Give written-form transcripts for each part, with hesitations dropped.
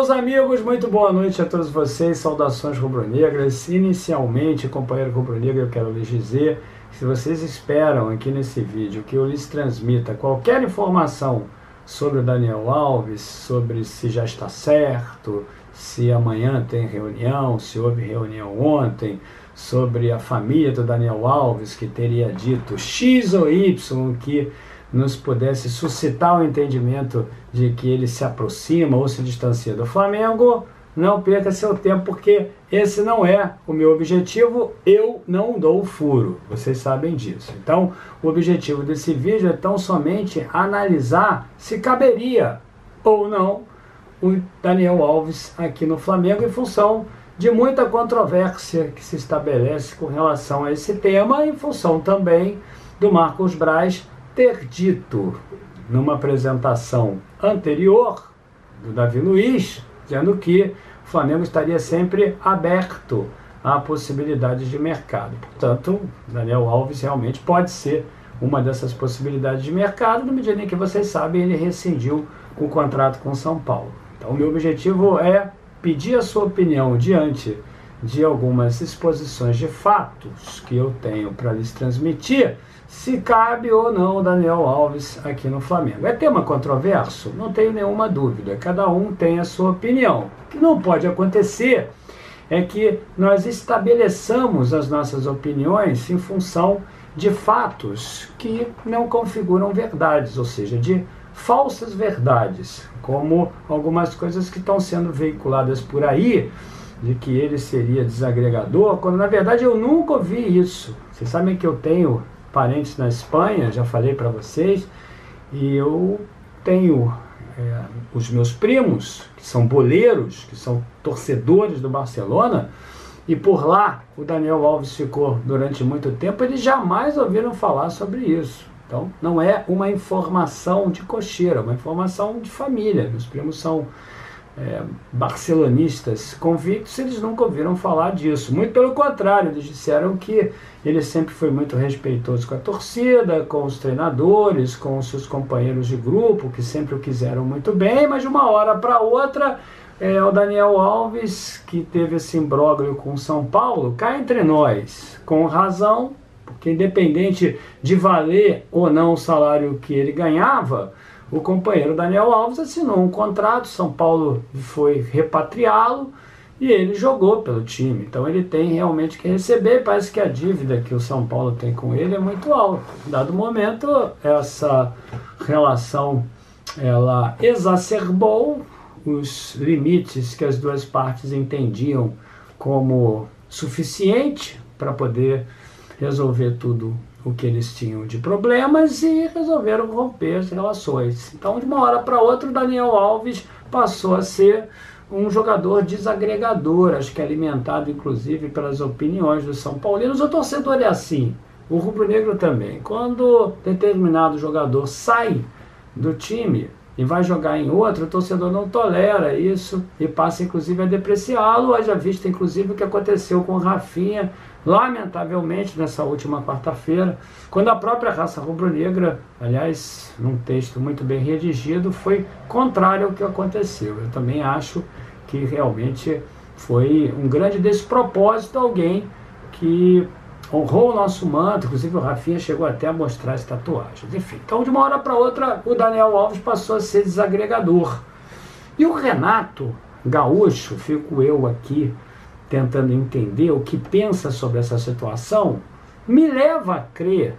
Meus amigos, muito boa noite a todos vocês, saudações rubro-negras. Inicialmente, companheiro rubro-negro, eu quero lhes dizer que se vocês esperam aqui nesse vídeo que eu lhes transmita qualquer informação sobre o Daniel Alves, sobre se já está certo, se amanhã tem reunião, se houve reunião ontem, sobre a família do Daniel Alves, que teria dito X ou Y, que nos pudesse suscitar o entendimento de que ele se aproxima ou se distancia do Flamengo, não perca seu tempo, porque esse não é o meu objetivo, eu não dou furo, vocês sabem disso. Então, o objetivo desse vídeo é tão somente analisar se caberia ou não o Daniel Alves aqui no Flamengo, em função de muita controvérsia que se estabelece com relação a esse tema, em função também do Marcos Braz ter dito numa apresentação anterior do Davi Luiz, dizendo que o Flamengo estaria sempre aberto a possibilidades de mercado. Portanto, Daniel Alves realmente pode ser uma dessas possibilidades de mercado, na medida em que vocês sabem, ele rescindiu o contrato com São Paulo. Então, o meu objetivo é pedir a sua opinião diante de algumas exposições de fatos que eu tenho para lhes transmitir, se cabe ou não o Daniel Alves aqui no Flamengo. É tema controverso? Não tenho nenhuma dúvida. Cada um tem a sua opinião. O que não pode acontecer é que nós estabeleçamos as nossas opiniões em função de fatos que não configuram verdades, ou seja, de falsas verdades, como algumas coisas que estão sendo veiculadas por aí, de que ele seria desagregador, quando na verdade eu nunca ouvi isso. Vocês sabem que eu tenho parentes na Espanha, já falei para vocês, e eu tenho os meus primos, que são boleiros, que são torcedores do Barcelona, e por lá o Daniel Alves ficou durante muito tempo, eles jamais ouviram falar sobre isso. Então não é uma informação de cocheira, é uma informação de família. Meus primos são barcelonistas convictos, eles nunca ouviram falar disso. Muito pelo contrário, eles disseram que ele sempre foi muito respeitoso com a torcida, com os treinadores, com os seus companheiros de grupo, que sempre o quiseram muito bem, mas de uma hora para outra, o Daniel Alves, que teve esse imbróglio com o São Paulo, cá entre nós, com razão, porque independente de valer ou não o salário que ele ganhava, o companheiro Daniel Alves assinou um contrato, São Paulo foi repatriá-lo e ele jogou pelo time. Então ele tem realmente que receber, parece que a dívida que o São Paulo tem com ele é muito alta. Em dado momento, essa relação ela exacerbou os limites que as duas partes entendiam como suficiente para poder resolver tudo o que eles tinham de problemas e resolveram romper as relações. Então, de uma hora para outra, o Daniel Alves passou a ser um jogador desagregador, acho que alimentado inclusive pelas opiniões dos São Paulinos. O torcedor é assim, o rubro-negro também. Quando determinado jogador sai do time e vai jogar em outro, o torcedor não tolera isso e passa inclusive a depreciá-lo. Haja vista inclusive o que aconteceu com o Rafinha, lamentavelmente nessa última quarta-feira, quando a própria raça rubro-negra, aliás, num texto muito bem redigido, foi contrário ao que aconteceu. Eu também acho que realmente foi um grande despropósito alguém que honrou o nosso manto, inclusive o Rafinha chegou até a mostrar as tatuagens. Enfim, então de uma hora para outra o Daniel Alves passou a ser desagregador. E o Renato Gaúcho, fico eu aqui tentando entender o que pensa sobre essa situação, me leva a crer,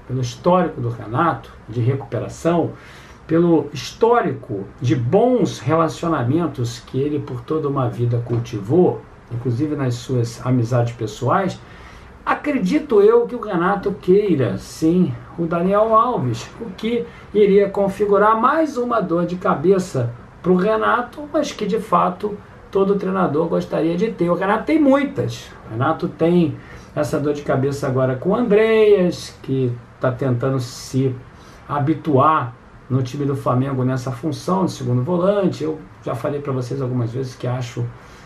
pelo histórico do Renato, de recuperação, pelo histórico de bons relacionamentos que ele por toda uma vida cultivou, inclusive nas suas amizades pessoais, acredito eu que o Renato queira, sim, o Daniel Alves, o que iria configurar mais uma dor de cabeça para o Renato, mas que de fato todo treinador gostaria de ter. O Renato tem muitas. O Renato tem essa dor de cabeça agora com o Andreas, que está tentando se habituar no time do Flamengo nessa função de segundo volante. Eu já falei para vocês algumas vezes que acho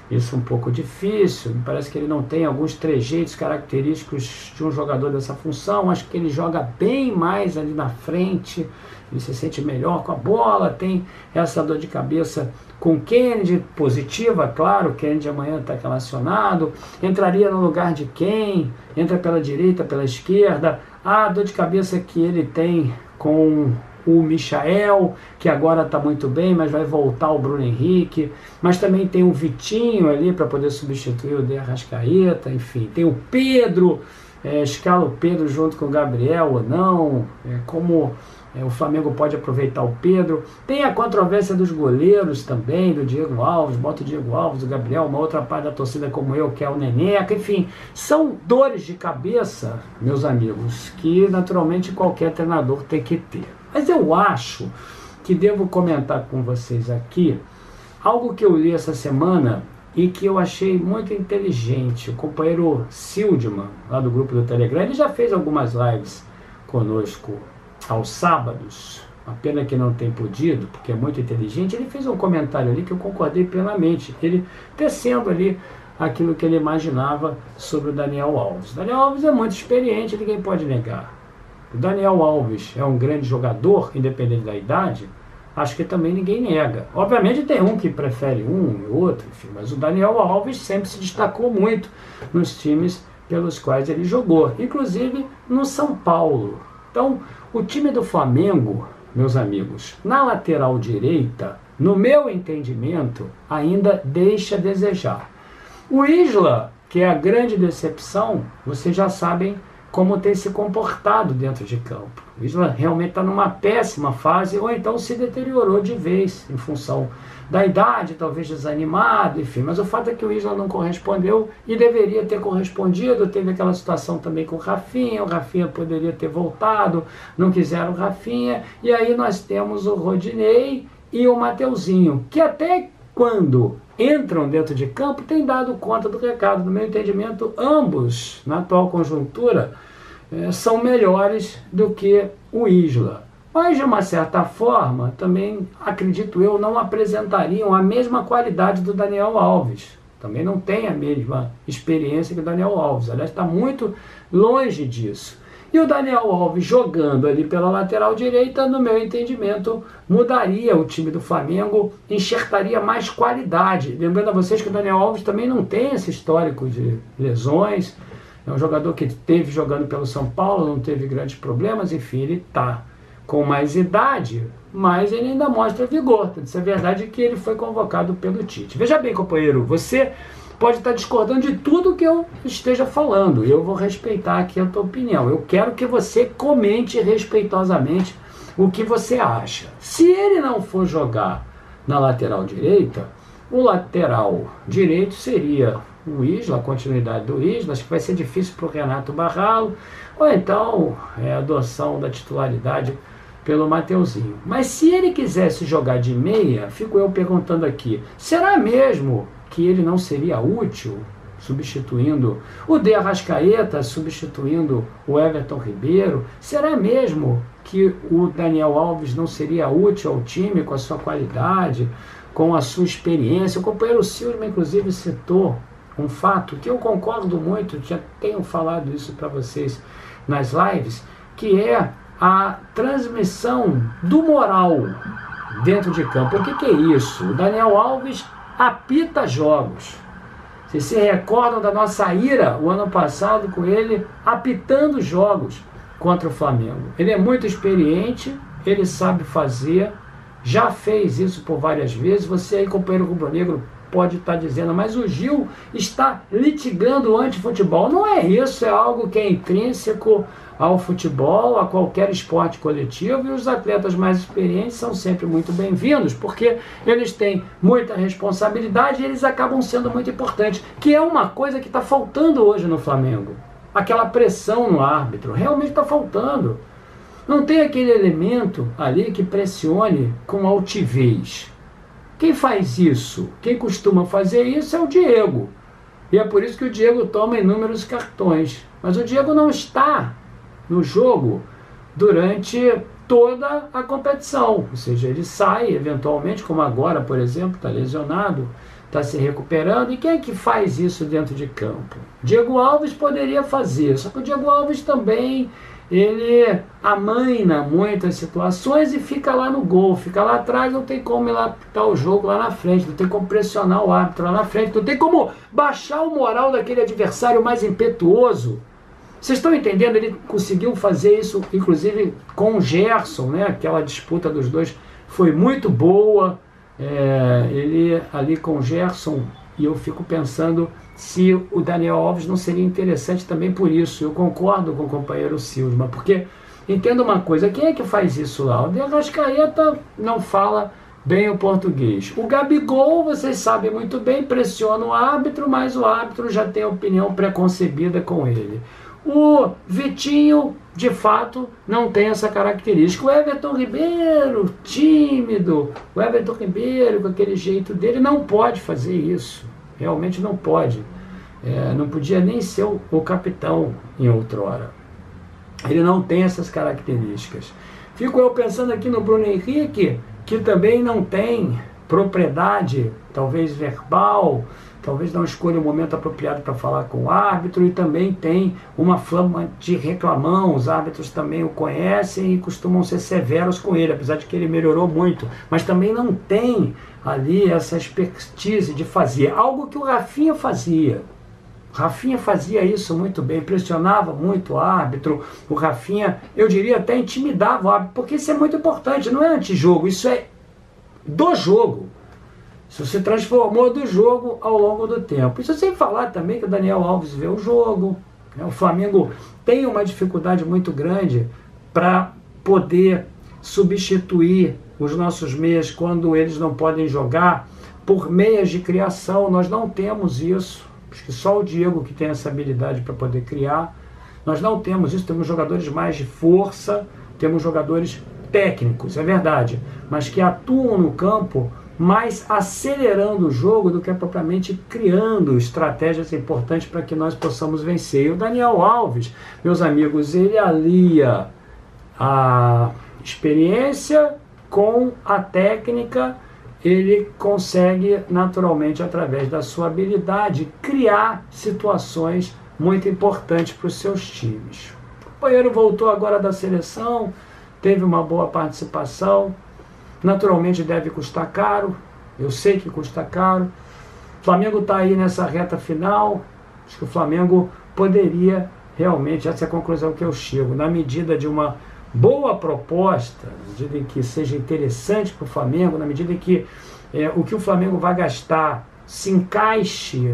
isso um pouco difícil. Me parece que ele não tem alguns trejeitos característicos de um jogador dessa função. Acho que ele joga bem mais ali na frente, ele se sente melhor com a bola, tem essa dor de cabeça com o Kennedy, positiva, claro, o Kennedy amanhã está relacionado, entraria no lugar de quem? Entra pela direita, pela esquerda, a dor de cabeça que ele tem com o Michael, que agora está muito bem, mas vai voltar o Bruno Henrique, mas também tem o Vitinho ali para poder substituir o De Arrascaeta, enfim, tem o Pedro, escala o Pedro junto com o Gabriel ou não, como o Flamengo pode aproveitar o Pedro. Tem a controvérsia dos goleiros também, do Diego Alves, bota o Diego Alves, o Gabriel, uma outra parte da torcida como eu, que é o Neneca, enfim, são dores de cabeça, meus amigos, que naturalmente qualquer treinador tem que ter. Mas eu acho que devo comentar com vocês aqui algo que eu li essa semana e que eu achei muito inteligente. O companheiro Sildman, lá do grupo do Telegram, ele já fez algumas lives conosco aos sábados, uma pena que não tem podido, porque é muito inteligente. Ele fez um comentário ali que eu concordei plenamente, ele tecendo ali aquilo que ele imaginava sobre o Daniel Alves. O Daniel Alves é muito experiente, ninguém pode negar. O Daniel Alves é um grande jogador, independente da idade, acho que também ninguém nega. Obviamente tem um que prefere um e outro, enfim, mas o Daniel Alves sempre se destacou muito nos times pelos quais ele jogou, inclusive no São Paulo. Então, o time do Flamengo, meus amigos, na lateral direita, no meu entendimento, ainda deixa a desejar. O Isla, que é a grande decepção, vocês já sabem como tem se comportado dentro de campo. O Isla realmente está numa péssima fase, ou então se deteriorou de vez, em função da idade, talvez desanimado, enfim. Mas o fato é que o Isla não correspondeu e deveria ter correspondido. Teve aquela situação também com o Rafinha poderia ter voltado, não quiseram o Rafinha. E aí nós temos o Rodinei e o Mateuzinho, que até quando entram dentro de campo têm dado conta do recado. No meu entendimento, ambos, na atual conjuntura, são melhores do que o Isla. Mas, de uma certa forma, também, acredito eu, não apresentariam a mesma qualidade do Daniel Alves. Também não tem a mesma experiência que o Daniel Alves. Aliás, está muito longe disso. E o Daniel Alves jogando ali pela lateral direita, no meu entendimento, mudaria o time do Flamengo, enxertaria mais qualidade. Lembrando a vocês que o Daniel Alves também não tem esse histórico de lesões. É um jogador que teve jogando pelo São Paulo, não teve grandes problemas, enfim, ele está com mais idade, mas ele ainda mostra vigor. Isso é verdade que ele foi convocado pelo Tite. Veja bem, companheiro, você pode estar discordando de tudo que eu esteja falando, e eu vou respeitar aqui a tua opinião. Eu quero que você comente respeitosamente o que você acha. Se ele não for jogar na lateral direita, o lateral direito seria o Isla, a continuidade do Isla. Acho que vai ser difícil para o Renato barrá-lo, ou então a adoção da titularidade pelo Mateuzinho. Mas se ele quisesse jogar de meia, fico eu perguntando aqui, será mesmo que ele não seria útil substituindo o De Arrascaeta, substituindo o Everton Ribeiro? Será mesmo que o Daniel Alves não seria útil ao time com a sua qualidade, com a sua experiência? O companheiro Silva, inclusive, citou um fato que eu concordo muito, já tenho falado isso para vocês nas lives, que é a transmissão do moral dentro de campo. O que é isso? O Daniel Alves apita jogos. Vocês se recordam da nossa ira o ano passado com ele apitando jogos contra o Flamengo. Ele é muito experiente, ele sabe fazer, já fez isso por várias vezes. Você aí, companheiro rubro-negro, pode estar dizendo, mas o Gil está litigando o antifutebol. Não é isso, é algo que é intrínseco ao futebol, a qualquer esporte coletivo, e os atletas mais experientes são sempre muito bem-vindos, porque eles têm muita responsabilidade e eles acabam sendo muito importantes, que é uma coisa que está faltando hoje no Flamengo. Aquela pressão no árbitro, realmente está faltando. Não tem aquele elemento ali que pressione com altivez. Quem faz isso, quem costuma fazer isso é o Diego. E é por isso que o Diego toma inúmeros cartões. Mas o Diego não está no jogo durante toda a competição, ou seja, ele sai eventualmente, como agora, por exemplo, está lesionado, está se recuperando, e quem é que faz isso dentro de campo? Diego Alves poderia fazer, só que o Diego Alves também, ele amaina muitas situações e fica lá no gol, fica lá atrás, não tem como ir lá apitar o jogo lá na frente, não tem como pressionar o árbitro lá na frente, não tem como baixar o moral daquele adversário mais impetuoso. Vocês estão entendendo? Ele conseguiu fazer isso, inclusive, com o Gerson, né? Aquela disputa dos dois foi muito boa. Ele ali com o Gerson, e eu fico pensando se o Daniel Alves não seria interessante também por isso. Eu concordo com o companheiro Silva, porque entenda uma coisa, quem é que faz isso lá? O De Arrascaeta não fala bem o português. O Gabigol, vocês sabem muito bem, pressiona o árbitro, mas o árbitro já tem a opinião preconcebida com ele. O Vitinho, de fato, não tem essa característica. O Everton Ribeiro, tímido, o Everton Ribeiro, com aquele jeito dele, não pode fazer isso. Realmente não pode. Não podia nem ser o capitão em outrora. Ele não tem essas características. Fico eu pensando aqui no Bruno Henrique, que também não tem propriedade, talvez verbal, talvez não escolha o momento apropriado para falar com o árbitro, e também tem uma flama de reclamão. Os árbitros também o conhecem e costumam ser severos com ele, apesar de que ele melhorou muito, mas também não tem ali essa expertise de fazer algo que o Rafinha fazia. O Rafinha fazia isso muito bem, pressionava muito o árbitro. O Rafinha, eu diria, até intimidava o árbitro, porque isso é muito importante, não é antijogo, isso é do jogo. Isso se transformou do jogo ao longo do tempo. Isso sem falar também que o Daniel Alves vê o jogo, né? O Flamengo tem uma dificuldade muito grande para poder substituir os nossos meias quando eles não podem jogar por meias de criação. Nós não temos isso. Acho que só o Diego que tem essa habilidade para poder criar. Nós não temos isso. Temos jogadores mais de força, temos jogadores técnicos, é verdade, mas que atuam no campo mais acelerando o jogo do que propriamente criando estratégias importantes para que nós possamos vencer. E o Daniel Alves, meus amigos, ele alia a experiência com a técnica. Ele consegue naturalmente, através da sua habilidade, criar situações muito importantes para os seus times. O companheiro voltou agora da seleção, teve uma boa participação. Naturalmente deve custar caro, eu sei que custa caro. O Flamengo está aí nessa reta final. Acho que o Flamengo poderia realmente, essa é a conclusão que eu chego, na medida de uma boa proposta, na medida em que seja interessante para o Flamengo, na medida em que o que o Flamengo vai gastar se encaixe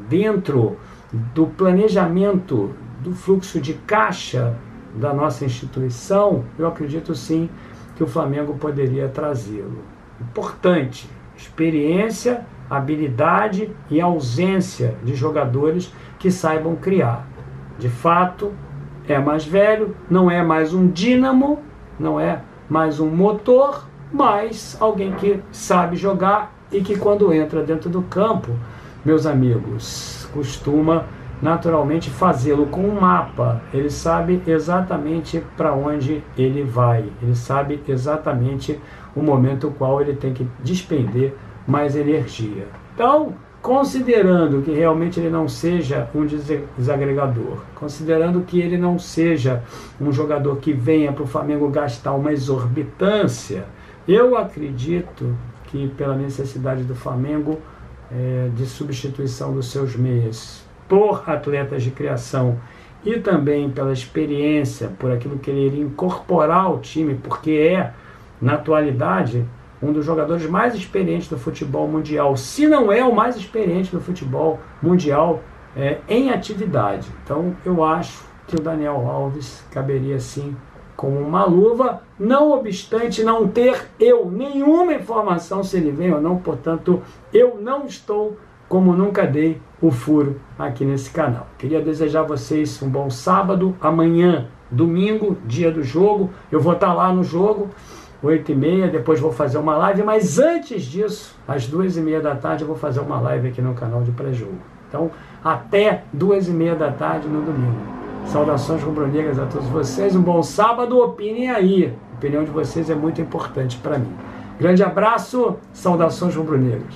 dentro do planejamento do fluxo de caixa da nossa instituição, eu acredito sim que o Flamengo poderia trazê-lo. Importante, experiência, habilidade e ausência de jogadores que saibam criar. De fato, é mais velho, não é mais um dínamo, não é mais um motor, mas alguém que sabe jogar e que quando entra dentro do campo, meus amigos, costuma naturalmente fazê-lo com um mapa. Ele sabe exatamente para onde ele vai, ele sabe exatamente o momento no qual ele tem que despender mais energia. Então, considerando que realmente ele não seja um desagregador, considerando que ele não seja um jogador que venha para o Flamengo gastar uma exorbitância, eu acredito que pela necessidade do Flamengo de substituição dos seus meias por atletas de criação e também pela experiência, por aquilo que ele iria incorporar ao time, porque é, na atualidade, um dos jogadores mais experientes do futebol mundial, se não é o mais experiente do futebol mundial em atividade. Então eu acho que o Daniel Alves caberia sim como uma luva, não obstante não ter nenhuma informação se ele vem ou não, portanto eu não estou, como nunca dei, o furo aqui nesse canal. Queria desejar a vocês um bom sábado. Amanhã, domingo, dia do jogo, eu vou estar lá no jogo, 8h30, depois vou fazer uma live, mas antes disso, às 2h30 da tarde, eu vou fazer uma live aqui no canal de pré-jogo. Então, até 2h30 da tarde no domingo. Saudações rubro-negras a todos vocês, um bom sábado, opinem aí. A opinião de vocês é muito importante para mim. Grande abraço, saudações rubro-negros.